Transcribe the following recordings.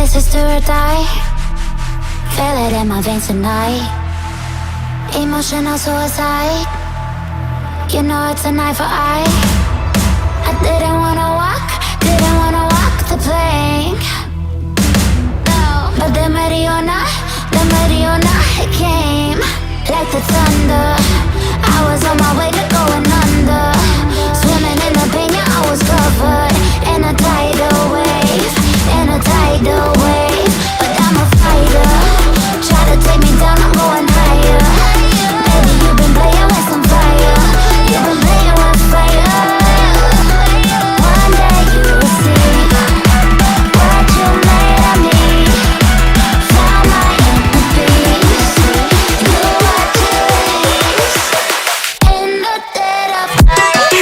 this is do or die. Feel it in my veins tonight. Emotional suicide. You know it's an eye for eye. I didn't wanna walk the plank. No, but the Mariona, it came like the thunder. I was on my way to going under. Swimming in the pain, yeah, I was covered in a tidal wave, but I'm a fighter. Try to take me down, I'm going higher. Baby, you've been playing with some fire. You've been playing with fire. One day you will see what you made of me. Found my inner peace. You are today's in the dead of night.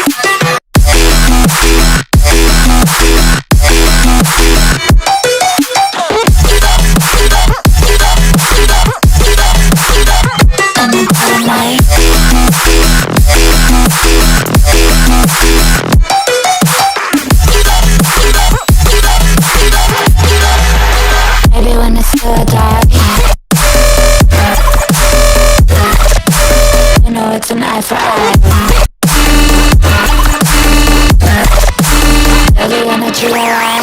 Maybe when it's still dark, you know it's an eye for eye. Everyone that you are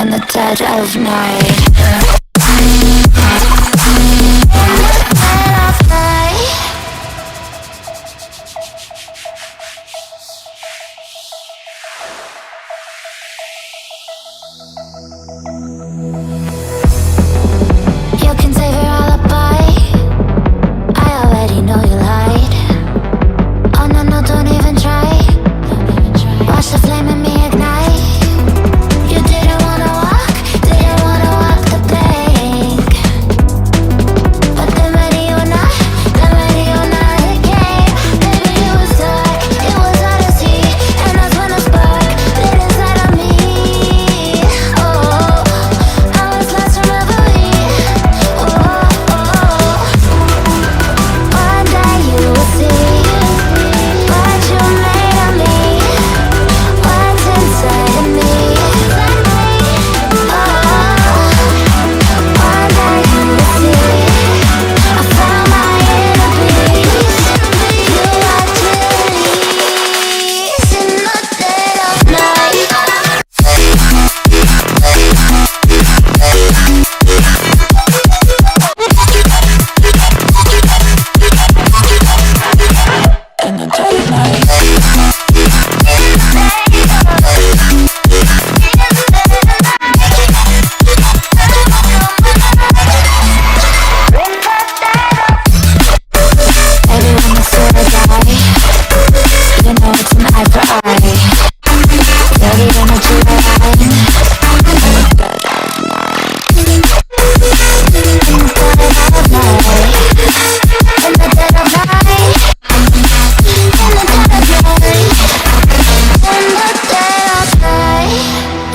in the dead of night. You can save your alibi. I already know you lied. Oh no, no, don't even try. Watch the flame in me ignite. You didn't wanna walk the plank. But the Mariona, it came. Baby, it was dark, it was hard to see. And that's when a spark lit inside of me. Oh, I was lost in reverie. Oh, one day you will see what you made of me, what's inside of me. Oh, one day you will see I found my inner peace. You are released in the dead of night. In the dead of night. Everyone is still die. You know it's an eye for eye. Dirty energy line. In the dead of night. In the dead of night. In the dead of night. In the dead of night.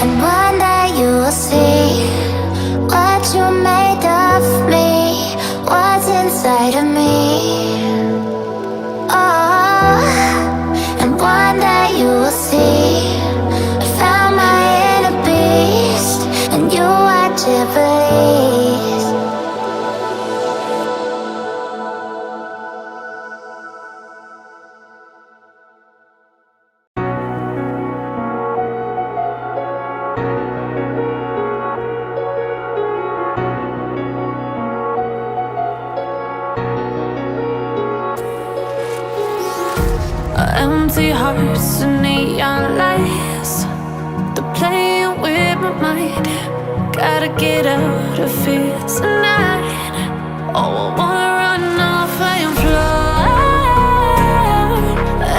And one day you will see what you made of me, what's inside of me. Oh, and one day you will see I found my inner beast, and you are Tiffany's. Empty hearts and neon lights, they're playing with my mind. Gotta get out of here tonight. Oh, I wanna run off and fly.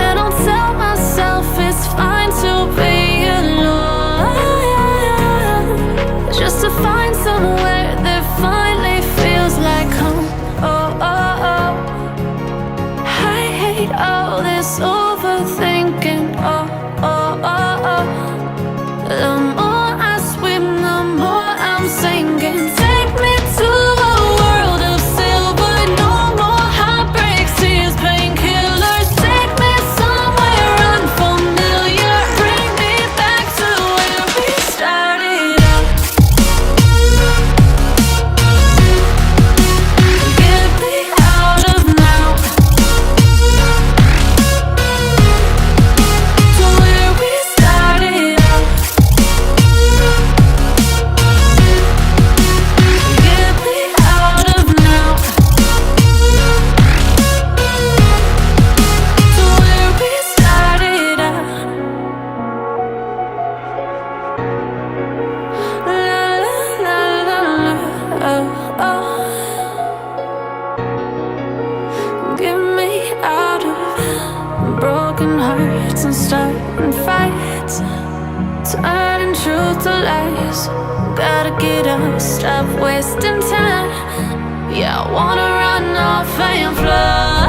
And I'll tell myself it's fine to be alone, just to find somewhere that finally feels like home. Oh, oh, oh. I hate all this overthinking. Oh, oh, oh, oh. The more I swim, the more I'm sinking. Take me to a world of silver nights and starting fights, turning truth to lies. Gotta get up, stop wasting time. Yeah, I wanna run off and fly.